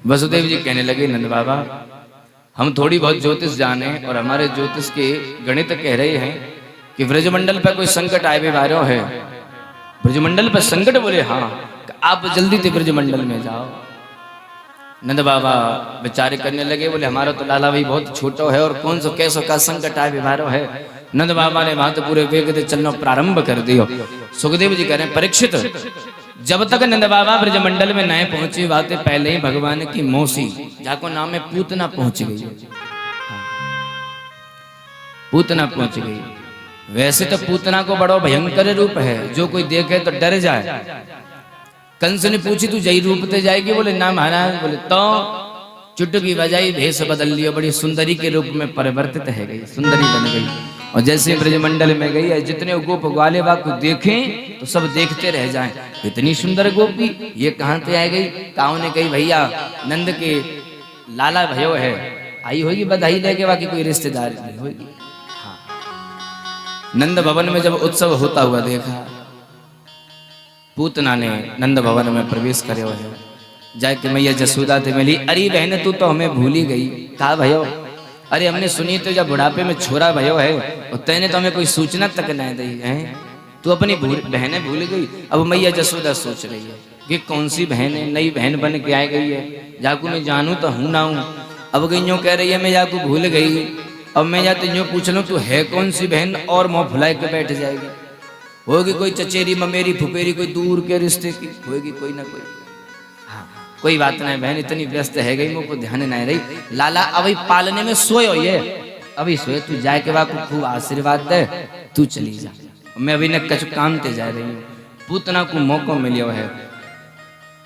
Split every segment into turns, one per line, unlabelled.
वसुदेव जी कहने लगे, नंद बाबा हम थोड़ी बहुत ज्योतिष जाने और हमारे ज्योतिष के गणित कह रहे हैं कि ब्रजमंडल पर कोई संकट आए व्यवहारों है। ब्रजमंडल पर संकट? बोले हाँ। आप जल्दी से ब्रजमंडल में जाओ। नंद बाबा विचार करने लगे, बोले हमारा तो लाला भाई बहुत छोटा है और कौन सो कैसो का संकट आए व्यवहारों है। नंद बाबा ने वहां तो पूरे वेग से चलना प्रारंभ कर दियो। सुखदेव जी कह रहे हैं, परीक्षित जब तक नंद बाबा ब्रजमंडल में नए पहुंचे बातें पहले ही भगवान की मौसी जाको नाम है पूतना पहुंच गई। पूतना पहुंच गई। वैसे तो पूतना को बड़ा भयंकर रूप है, जो कोई देखे तो डर जाए। कंस ने पूछी तू जई रूप ते जाएगी? बोले ना महाराज। बोले तो चुटकी बजाई भेष बदल लियो, बड़ी सुंदरी के रूप में परिवर्तित है गई, सुंदरी बन गई। और जैसे ब्रजमंडल में गई है, जितने गोप ग्वाले बा को देखें तो सब देखते रह जाएं, इतनी सुंदर गोपी ये कहां से आ गई। काऊ ने कही भैया नंद के लाला भयो है, आई होगी बधाई लेके, बाकी कोई रिश्तेदार नहीं होगी। हाँ। नंद भवन में जब उत्सव होता हुआ देखा, पूतना ने नंद भवन में प्रवेश करे है। जाके मैया जसोदा से मिली, अरे बहन तू तो हमें भूल ही गई। कहा भयो? अरे हमने सुनी तो जब बुढ़ापे में छोरा भयो है और तैने तो हमें कोई सूचना तक नहीं दी है। तू अपनी बहनें भूल गई। अब मैया जसोदा सोच रही है कि कौन सी बहन है, नई बहन बन के आ गई है, जाकू मैं जानू तो हूं ना हूं। अब गई यूं कह रही है मैं जाकू भूल गई। अब मैं जाते यूं पूछ लूं तू है कौन सी बहन, और मुंह फुलाए के बैठ जाएगी। होगी कोई चचेरी ममेरी फुपेरी, कोई दूर के रिश्ते की होगी कोई ना कोई। हाँ कोई बात नहीं बहन, इतनी व्यस्त है गई मुझको ध्यान नहीं रही। लाला अभी पालने में सोयो ये, अभी सोए, तू जाए के बाद खूब आशीर्वाद दे, तू चली जा। मैं अभी न कछु काम ते जा रही हूँ। पूतना को मौका मिलियो है,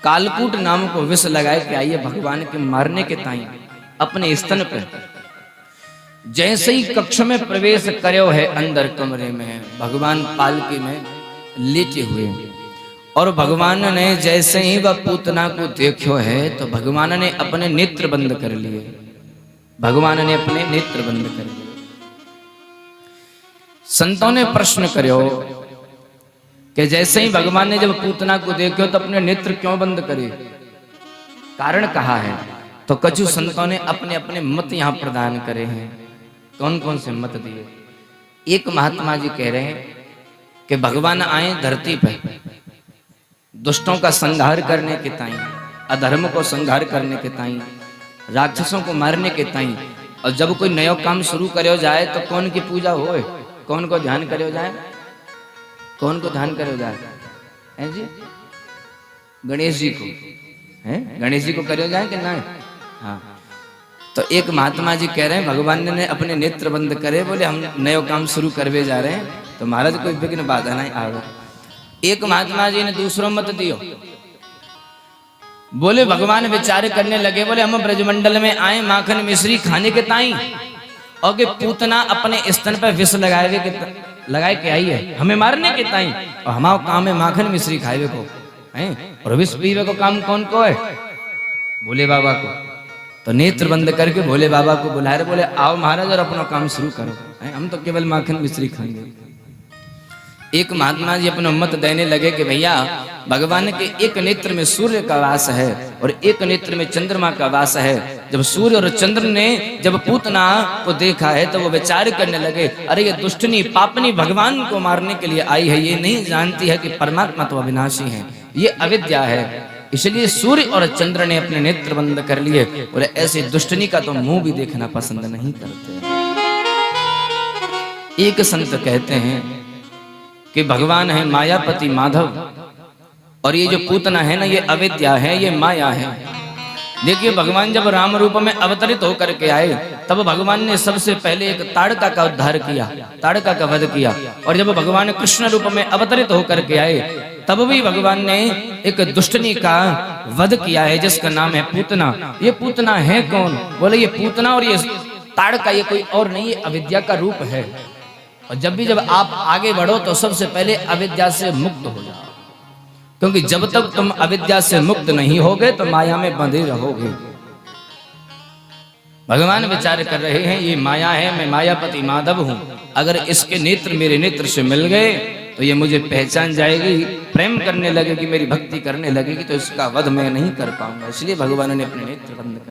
कालकूट नाम को विष लगाए के आइए भगवान के मारने के ताई अपने स्तन पर। जैसे ही कक्ष में प्रवेश करो है, अंदर कमरे में भगवान पालकी में लेटे हुए, और भगवान ने जैसे ही वह पूतना को देखो है तो भगवान ने अपने नेत्र बंद कर लिए। भगवान ने अपने नेत्र बंद कर लिए। संतों ने प्रश्न करो कि जैसे ही भगवान ने जब पूतना को देखो तो अपने नेत्र क्यों बंद करे, कारण कहा है। तो कछु संतों ने अपने अपने मत यहां प्रदान करे हैं। कौन कौन से मत दिए? एक महात्मा जी कह रहे हैं कि भगवान आए धरती पर दुष्टों का संहार करने के ताई, अधर्म को संहार करने के ताई, राक्षसों को मारने के ताई। और जब कोई नया काम शुरू करो जाए तो कौन की पूजा होए, कौन को ध्यान करो जाए, कौन को ध्यान करो जाए है जी? गणेश जी को है, गणेश जी को करो जाए कि ना? हाँ। तो एक महात्मा जी कह रहे हैं भगवान ने अपने नेत्र बंद करे, बोले हम नया काम शुरू करवे जा रहे हैं तो महाराज कोई विघ्न बाधा नहीं आवे। एक महात्मा जी ने दूसरों मत दियो, बोले भगवान विचार करने लगे, बोले हम ब्रजमंडल में आए माखन मिश्री खाने के ताई, और कि पूतना अपने स्तन पर विष लगाए के आई है हमें मारने के ताई, और हमारा काम है माखन मिश्री खाए को है, और विष पीवे को काम कौन को है? भोले बाबा को। तो नेत्र बंद करके भोले बाबा को बुला रहे, बोले आओ महाराज और अपना काम शुरू करो, हम तो केवल माखन मिश्री खाएंगे। एक महात्मा जी अपना मत देने लगे कि भैया भगवान के एक नेत्र में सूर्य का वास है और एक नेत्र में चंद्रमा का वास है। जब सूर्य और चंद्र ने जब पूतना को देखा है तो वो विचार करने लगे, अरे ये दुष्टनी पापनी भगवान को मारने के लिए आई है, ये नहीं जानती है कि परमात्मा तो अविनाशी है, ये अविद्या है। इसलिए सूर्य और चंद्र ने अपने नेत्र बंद कर लिए, और ऐसे दुष्टनी का तो मुंह भी देखना पसंद नहीं करते। एक संत कहते हैं कि भगवान है मायापति माधव, और ये जो पूतना है ना ये अविद्या है, ये माया है। देखिए भगवान जब राम रूप में अवतरित होकर के आए तब भगवान ने सबसे पहले एक ताड़का का उद्धार किया, ताड़का का वध किया। और जब भगवान कृष्ण रूप में अवतरित होकर के आए तब भी भगवान ने एक दुष्टनी का वध किया है जिसका नाम है पूतना। ये पूतना है कौन? बोले ये पूतना और ये ताड़का ये कोई और नहीं, ये अविद्या का रूप है। और जब आप आगे बढ़ो तो सबसे पहले अविद्या से मुक्त हो जाओ, क्योंकि जब तक तुम अविद्या से मुक्त नहीं होगे तो माया में बंधे रहोगे। भगवान विचार कर रहे हैं ये माया है, मैं मायापति माधव हूं, अगर इसके नेत्र मेरे नेत्र से मिल गए तो ये मुझे पहचान जाएगी, प्रेम करने लगेगी, मेरी भक्ति करने लगेगी, तो इसका वध मैं नहीं कर पाऊंगा। इसलिए भगवान ने अपने नेत्र बंद कर